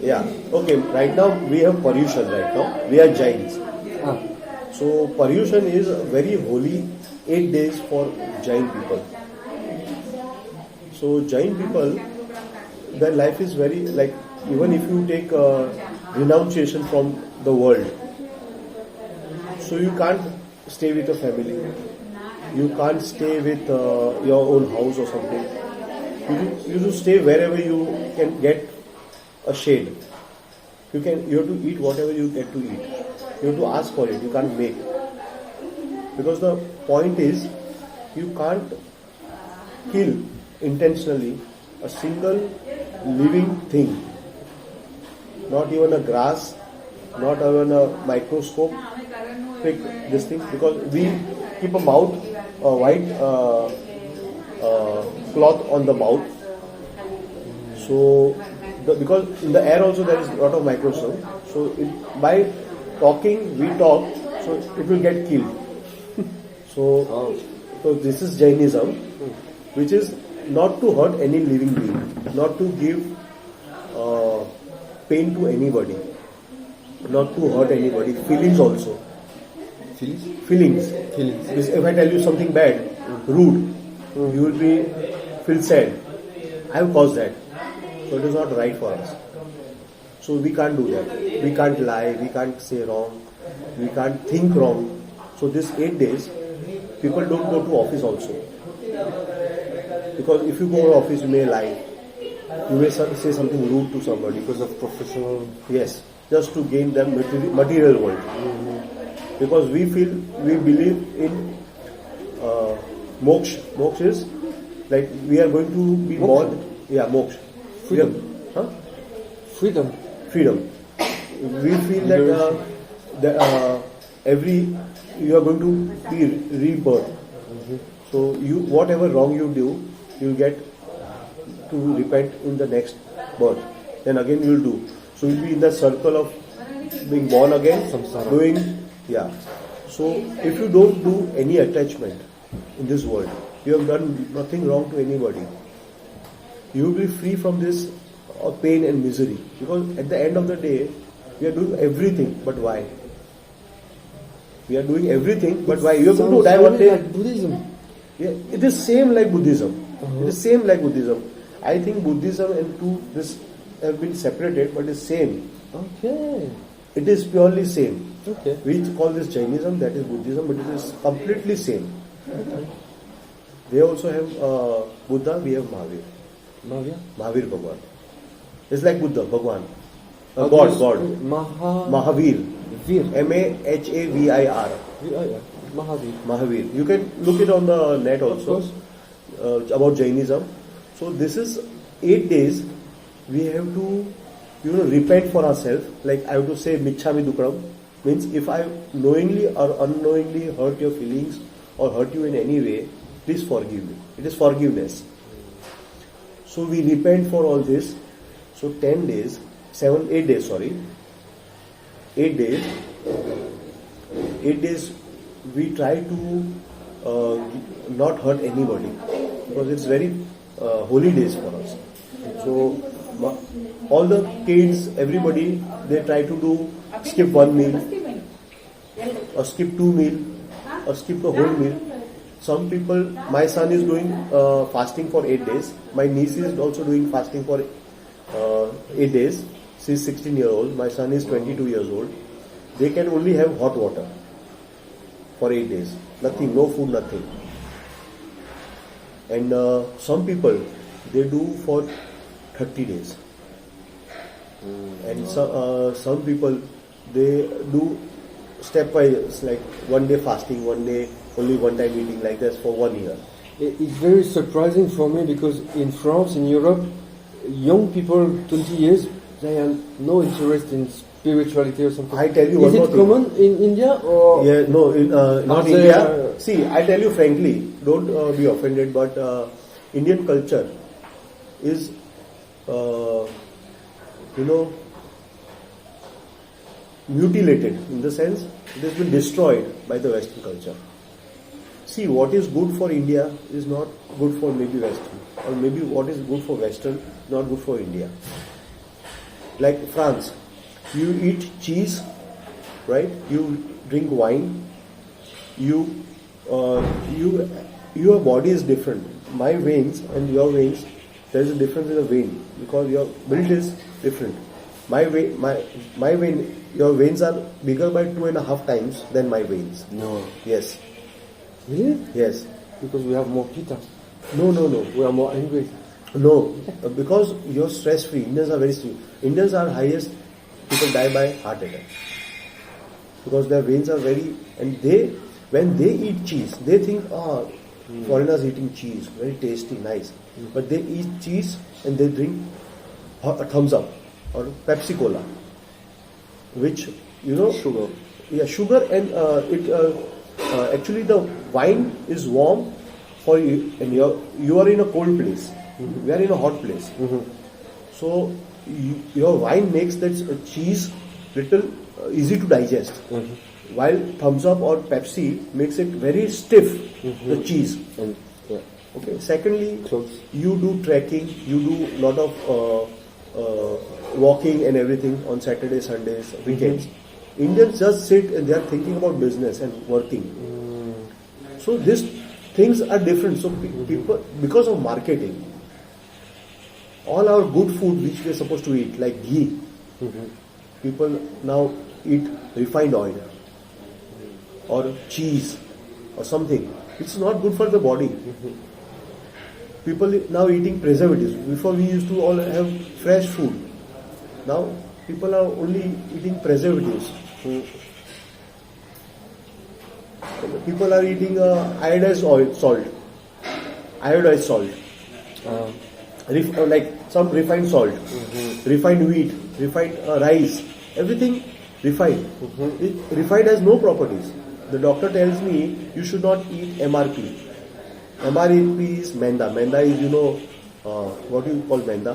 Yeah. Okay. Right now we have Paryushan. Right now we are Jains. Ah. So Paryushan is very holy 8 days for Jain people. So Jain people, their life is very like, even if you take renunciation from the world, so you can't stay with a family, you can't stay with your own house or something. You have to stay wherever you can get a shade. You have to eat whatever you get to eat. You have to ask for it. You can't make. Because the point is, you can't kill intentionally a single living thing. Not even a grass, not even a microscope. Pick this thing, because we keep a white cloth on the mouth. So, because in the air also there is a lot of microscope. So, by talking, we talk, so it will get killed. So this is Jainism, which is not to hurt any living being, not to give pain to anybody, not to hurt anybody. Feelings also. Feelings. If I tell you something bad, rude, you will feel sad. I have caused that. So it is not right for us. So we can't do that. We can't lie, we can't say wrong, we can't think wrong. So these 8 days, people don't go to office also. Because if you go to office, you may lie. You may say something rude to somebody. Because of professional... Yes, just to gain the material world. Because we believe in moksha. Moksha is like we are going to be born. Yeah, moksha. Freedom. Freedom. We feel that you are going to be rebirth. So whatever wrong you do, you'll get to repent in the next birth. Then again you'll do. So you'll be in the circle of being born again, doing. Yeah. So if you don't do any attachment in this world, you have done nothing wrong to anybody. You will be free from this pain and misery. Because at the end of the day, we are doing everything, but why? We are doing everything, but why? You have to die one day. Like Buddhism. Yeah, it is same like Buddhism. It is same like Buddhism. I think Buddhism and this have been separated, but it's same. Okay. It is purely same. Okay. We call this Jainism, that is Buddhism, but it is completely same. Okay. They also have Buddha, we have Mahavir. Mahavir Bhagwan. It's like Buddha, Bhagwan. God. Mahavir. Mahavir. Mahavir. You can look it on the net also about Jainism. So this is 8 days. We have to, repent for ourselves. Like I have to say Michhami Dukram. Means if I knowingly or unknowingly hurt your feelings or hurt you in any way, please forgive me. It is forgiveness. So we repent for all this. So 8 days, 8 days we try to not hurt anybody, because it's very holy days for us. So all the kids, everybody, they try to skip one meal, or skip 2 meals, or skip the whole meal. Some people, my son is doing fasting for 8 days. My niece is also doing fasting for 8 days. She is 16 years old. My son is 22 years old. They can only have hot water for 8 days. Nothing, no food, nothing. And some people, they do for 30 days. And some people, they do stepwise, like one day fasting, one day only one time eating, like this for 1 year. It's very surprising for me, because in France, in Europe, young people, 20 years, they have no interest in spirituality or something. I tell you one more thing. Is it common in India or? Yeah, no, not India. See, I tell you frankly, don't be offended, but Indian culture is, mutilated, in the sense it has been destroyed by the Western culture. See, what is good for India is not good for maybe Western, or maybe what is good for Western not good for India. like France, you eat cheese, right? You drink wine. Your body is different. My veins and your veins, there is a difference in the vein because your build is different. My vein, your veins are bigger by 2.5 times than my veins. No. Yes. Really? Yes. Because we have more pita. No. We are more angry. No, because you're stress free. Indians are very stress. Indians are highest. People die by heart attack because their veins are very, and when they eat cheese, they think, foreigners eating cheese, very tasty, nice. But they eat cheese and they drink a thumbs up or Pepsi Cola, which Sugar. Yeah, sugar, and actually the wine is warm for you, and you are in a cold place. Mm-hmm. We are in a hot place. Mm-hmm. So your wine makes that cheese little easy to digest. Mm-hmm. While thumbs up or Pepsi makes it very stiff, the cheese. And Okay. Secondly, clothes. you do trekking, you do lot of walking and everything on Saturday, Sundays, weekends. Indians just sit and they are thinking about business and working. So these things are different. So people, because of marketing, all our good food which we are supposed to eat, like ghee, people now eat refined oil or cheese or something. It's not good for the body. People now eating preservatives. Before we used to all have fresh food. Now people are only eating preservatives. People are eating iodized salt. Like some refined salt, refined wheat, refined rice, everything refined. Refined has no properties. The doctor tells me you should not eat MRP. MRP is maida. Maida is, what do you call maida?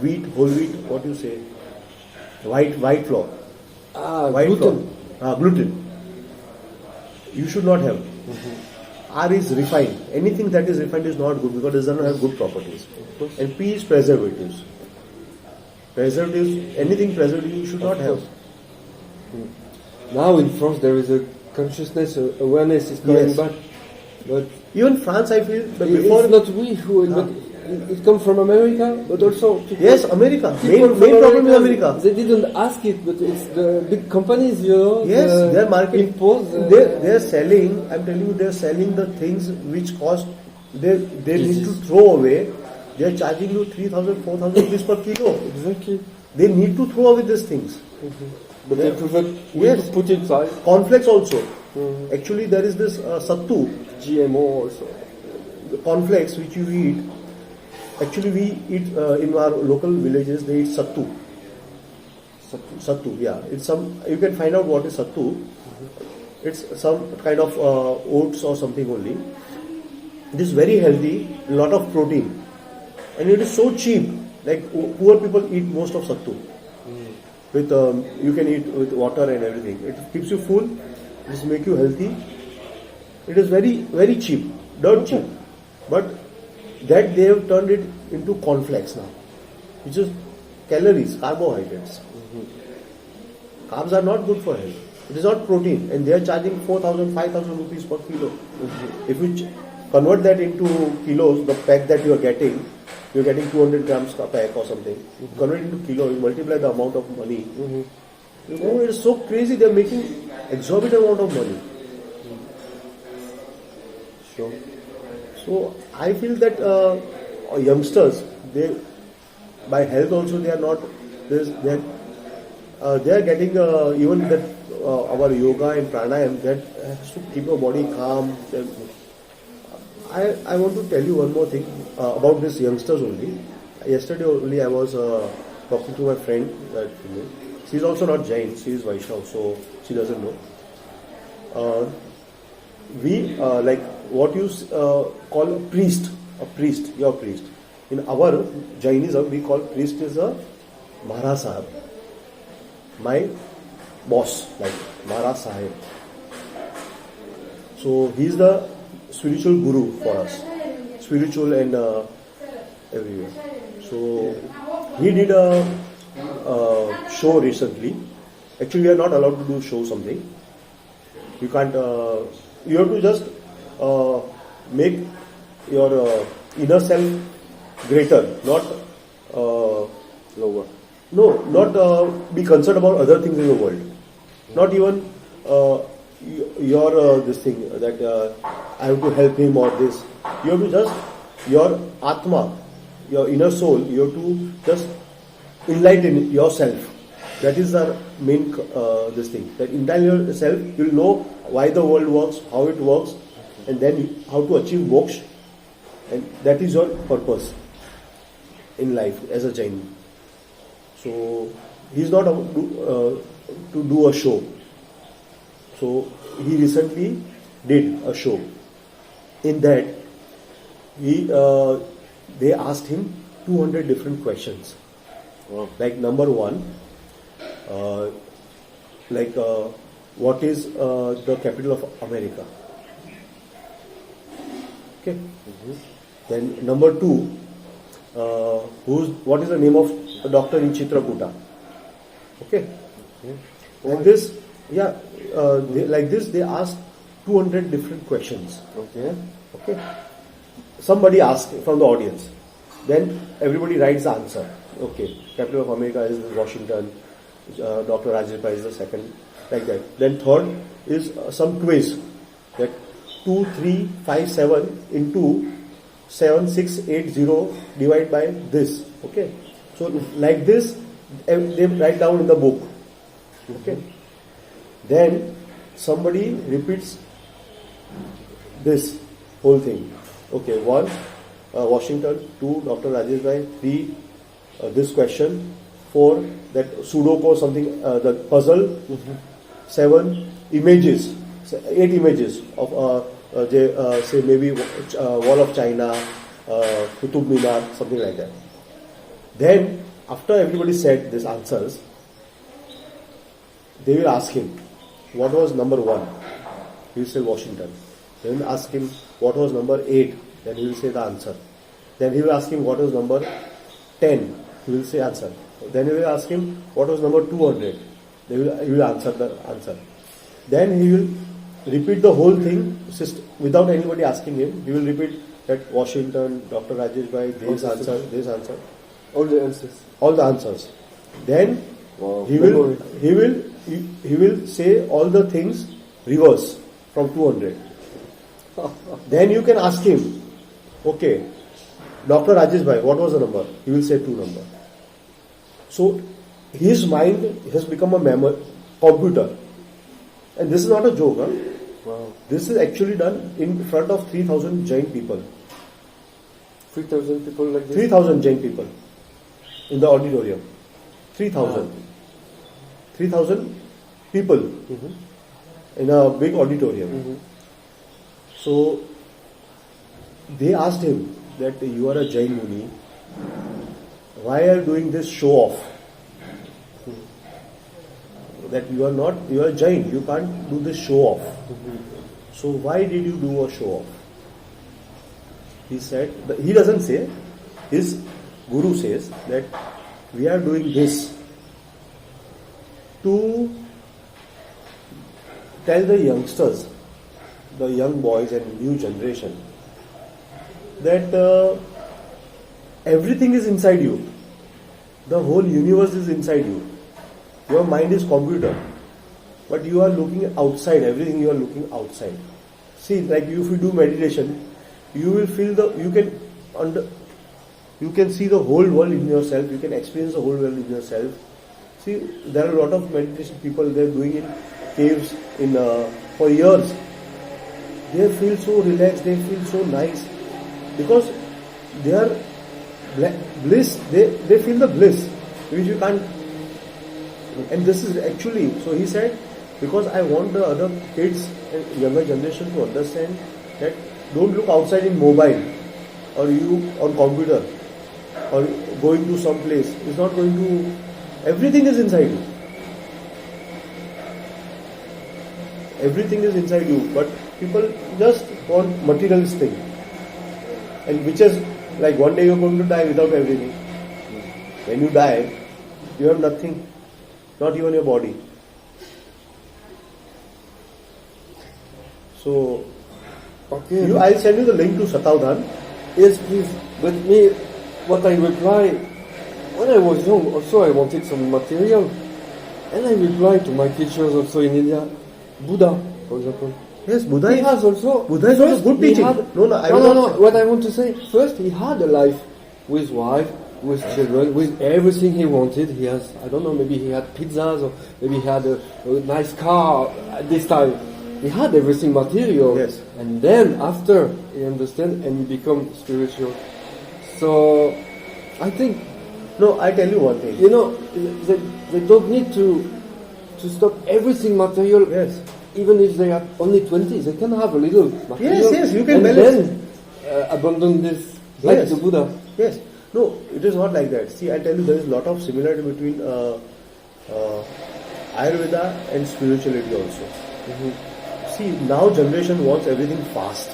Wheat, whole wheat, what do you say? White flour. White gluten. flour. Gluten. You should not have. R is refined. Anything that is refined is not good because it does not have good properties. And P is preservatives. Anything preservative you should not have. Now in France there is a consciousness, awareness is coming back. But even France, I feel, but before it's not we who, but it comes from America, but also people, yes, America. people Main from problem is America. They didn't ask it, but it's the big companies, Yes, they are marketing. Impose. They are selling. I'm telling you, they are selling the things which cost. They need to throw away. They are charging you 3,000, 4,000 rupees per kilo. Exactly. They need to throw away these things. But they prefer Yes. to put inside Cornflakes also. Actually, there is this sattu. GMO also. The cornflakes which you eat. Actually, we eat in our local villages. They eat sattu. Sattu, yeah. It's some. You can find out what is sattu. It's some kind of oats or something only. It is very healthy, a lot of protein, and it is so cheap. Like poor people eat most of sattu. With you can eat with water and everything. It keeps you full. It will make you healthy. It is very very cheap, dirt cheap, but that they have turned it into cornflakes now, which is calories, carbohydrates. Carbs are not good for health. It is not protein, and they are charging 4,000, 5,000 rupees per kilo. If you convert that into kilos, the pack that you are getting 200 grams a pack or something. Convert it into kilo, you multiply the amount of money. You know, it is so crazy. They are making exorbitant amount of money. Sure. So I feel that youngsters, they by health also they are not. They are getting even that our yoga and pranayam that has to keep your body calm. I want to tell you one more thing about these youngsters only. Yesterday only I was talking to my friend. She's also not Jain. She is Vaishnav, so she doesn't know. We like what you call a priest. You're a priest. In our Jainism, we call priest is a Maharaj Sahib. My boss, like Maharaj Sahib. So he is the spiritual guru for us, spiritual and everywhere. So he did a show recently. Actually, we are not allowed to do show something. You can't. You have to just make your inner self greater, not Lower. no, not be concerned about other things in the world. Not even your this thing that I have to help him or this. You have to just your Atma, your inner soul. You have to just enlighten yourself. That is the main this thing. That enlighten yourself, you will know why the world works, how it works, and then how to achieve moksha. And that is your purpose in life as a Jain. So he is not about to do a show. So he recently did a show. In that, they asked him 200 different questions. Wow. Like number one, what is the capital of America? Okay. Mm-hmm. Then number two, what is the name of a doctor in Chitrakuta? Okay. Like this, they asked 200 different questions. Okay. Okay. Somebody asked from the audience. Then everybody writes the answer. Okay. Capital of America is Washington. Dr. Rajeshbhai is the second. Like that. Then third is some quiz. That 2, 3, 5, 7 into 7, 6, 8, 0 divided by this. Okay. So like this, they write down in the book. Okay. Then somebody repeats this whole thing. Okay. 1, Washington. 2, Dr. Rajeshbhai. 3, this question. 4, that Sudoku or something, the puzzle. 7, images. 8 images of say maybe Wall of China, Qutub Minar, something like that. Then after everybody said these answers, they will ask him, what was number 1? He will say Washington. They will ask him, what was number 8? Then he will say the answer. Then he will ask him, what was number 10? He will say answer. Then he will ask him, what was number 200? He will answer the answer. Then he will repeat the whole thing without anybody asking him. He will repeat that Washington, Dr. Rajeshbhai, this answer, this answer. All the answers. All the answers. Then Wow. he will say all the things reverse from 200. Then you can ask him, okay, Dr. Rajeshbhai, what was the number? He will say 2 number. So his mind has become a computer. And this is not a joke. Huh? Wow. This is actually done in front of 3,000 Jain people. 3,000 people like this? 3,000 Jain people in the auditorium. 3,000. Wow. 3,000 people in a big auditorium. So they asked him that you are a Jain Muni. Why are you doing this show off? That you are a Jain. You can't do this show off. So why did you do a show off? He said, he doesn't say, his guru says that we are doing this to tell the youngsters, the young boys and new generation, that everything is inside you. The whole universe is inside you. Your mind is computer, but you are looking outside. Everything you are looking outside. See, like if you do meditation, you will feel you can see the whole world in yourself. You can experience the whole world in yourself. See, there are a lot of meditation people. They are doing in caves for years. They feel so relaxed. They feel so nice because they are bliss. They feel the bliss which you can't. And this is actually, so he said, because I want the other kids and younger generation to understand that don't look outside in mobile or you on computer or going to some place. It's not going to, everything is inside you. Everything is inside you, but people just want materialist thing. And which is like one day you're going to die without everything. When you die, you have nothing, not even your body. So, Okay. I'll send you the link to Satavdhan. Yes, please. But me, what I reply, when I was young, also I wanted some material. And I replied to my teachers also in India, Buddha, for example. Yes, Buddha He has also. Buddha is also good he teaching. had- No, I will no, not say. What I want to say, first he had a life with wife, with children, with everything he wanted. He has, I don't know, maybe he had pizzas or maybe he had a nice car at this time. He had everything material. Yes. And then after he understand and he become spiritual. So I think, No, I tell you one thing. you know, they don't need to stop everything material. Yes. Even if they are only 20, they can have a little material. Yes, you can and balance. then abandon this, like Yes. the Buddha. Yes. No, it is not like that. See, I tell you, there is a lot of similarity between Ayurveda and spirituality also. See, now generation wants everything fast.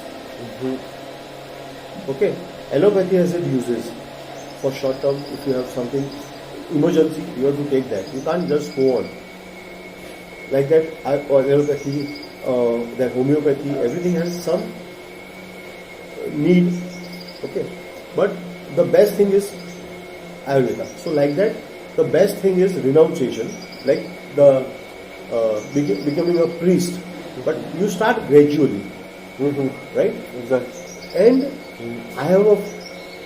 Okay, allopathy has its uses. For short term, if you have something emergency, you have to take that. You can't just go on like that. Or allopathy, that homeopathy, everything has some need. Okay, but the best thing is Ayurveda. So like that, the best thing is renunciation, like the becoming a priest. But you start gradually, right? Exactly. And I have a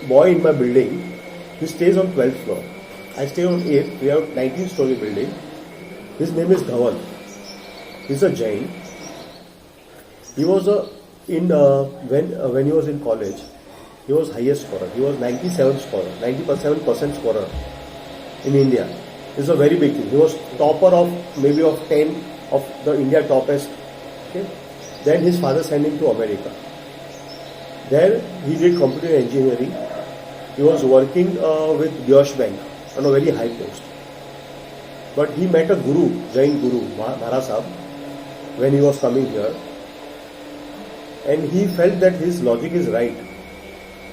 boy in my building. He stays on 12th floor. I stay on 8th. We have 19-story building. His name is Dhawan. He's a Jain. He was when he was in college, he was highest scorer. He was 97% scorer in India. It's a very big thing. He was topper of maybe of 10 of the India toppest. Okay. Then his father sent him to America. There he did computer engineering. He was working with Deutsche Bank on a very high post. But he met a guru, Jain guru, Maharaj Sahib, when he was coming here. And he felt that his logic is right.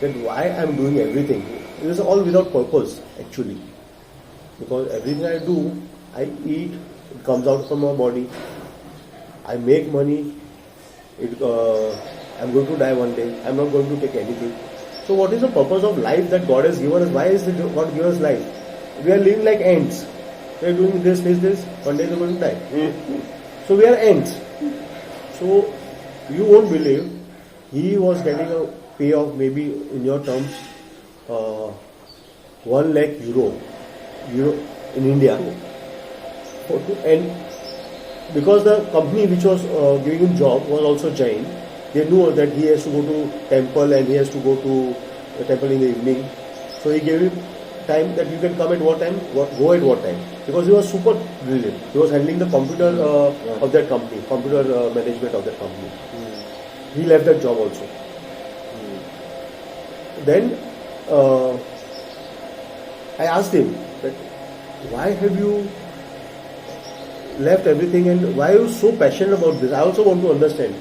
That why I am doing everything. It is all without purpose actually. Because everything I do, I eat, it comes out from my body. I make money. I'm going to die one day. I'm not going to take anything. So what is the purpose of life that God has given us? Why is God given us life? We are living like ants. We are doing this. One day we are going to die. So we are ants. So you won't believe, he was getting a pay of maybe in your terms 1 lakh euro in India. And because the company which was giving him job was also Jain, they knew that he has to go to temple and he has to go to the temple in the evening. So he gave him time that you can come at what time, go at what time. Because he was super brilliant. He was handling the computer of that company, computer management of that company. He left that job also. Then I asked him that why have you left everything and why are you so passionate about this? I also want to understand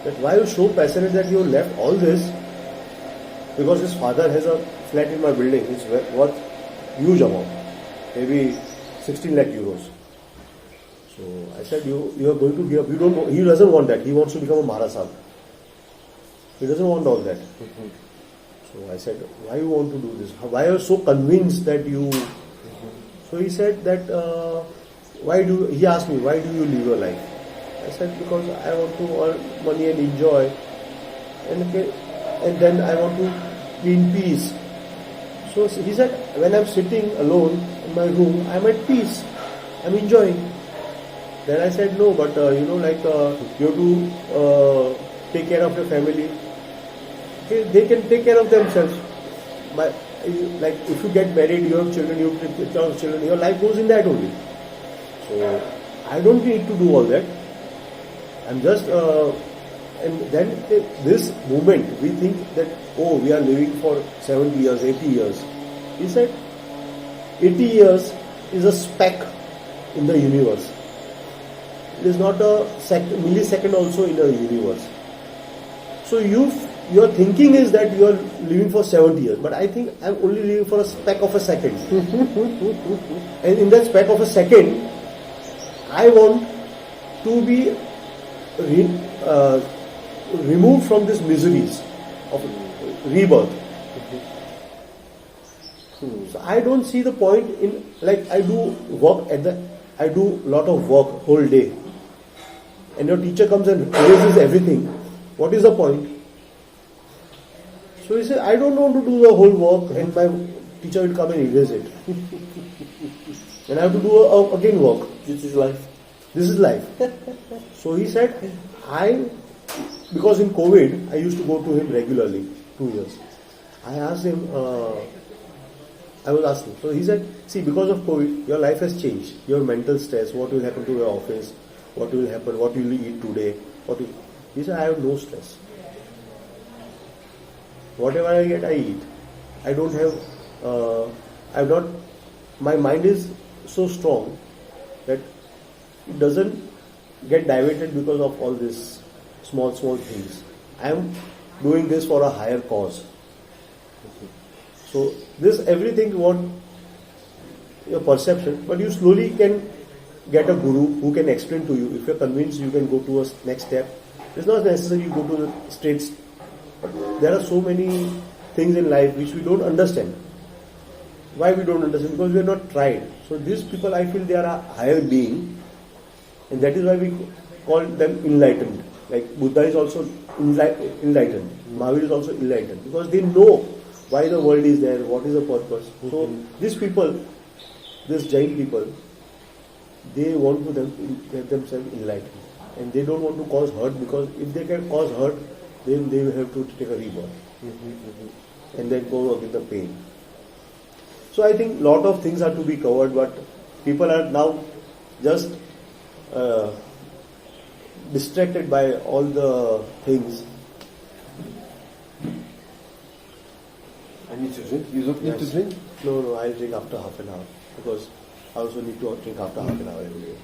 that why are you so passionate that you left all this? Because his father has a flat in my building. It's worth huge amount, maybe 16 lakh euros. So I said, you are going to give up. He doesn't want that. He wants to become a Maharaj Sahib. He doesn't want all that. So I said, why you want to do this? Why are you so convinced that you... So he said that, he asked me, why do you live your life? I said, because I want to earn money and enjoy. And then I want to be in peace. So he said, when I'm sitting alone in my room, I'm at peace. I'm enjoying. Then I said, no, but you have to take care of your family. They can take care of themselves. But like if you get married, you have children, you take care of children, your life goes in that only. So I don't need to do all that. I'm just and then this movement, we think that we are living for 70 years, 80 years. He said 80 years is a speck in the universe. It is not a millisecond also in a universe. So you your thinking is that you are living for 70 years, but I think I'm only living for a speck of a second. And in that speck of a second, I want to be removed from these miseries of rebirth. So I don't see the point in, like, I do lot of work whole day, and your teacher comes and erases everything. What is the point? So he said, I don't want to do the whole work, and my teacher will come and erase it. And I have to do again work. This is life. This is life. So he said, because in COVID, I used to go to him regularly, 2 years. I asked him, I was asking. So he said, see, because of COVID, your life has changed. Your mental stress, what will happen to your office, what will happen, what will you eat today. He said, I have no stress. Whatever I get, I eat. I don't have, my mind is so strong that it doesn't get diverted because of all these small things. I am doing this for a higher cause. So this everything what your perception, but you slowly can get a guru who can explain to you. If you're convinced, you can go to a next step. It's not necessary you go to the straight. But there are so many things in life which we don't understand. Why we don't understand? Because we have not tried. So these people, I feel they are a higher being, and that is why we call them enlightened. Like Buddha is also enlightened. Mahavir is also enlightened, because they know why the world is there, what is the purpose. So these people, these Jain people, they want to get themselves enlightened, and they don't want to cause hurt, because if they can cause hurt, then they will have to take a rebirth and then go against the pain. So I think lot of things are to be covered, but people are now just distracted by all the things. I need to drink. You don't need to drink? No, I'll drink after half an hour, because I also need to drink after half an hour every day.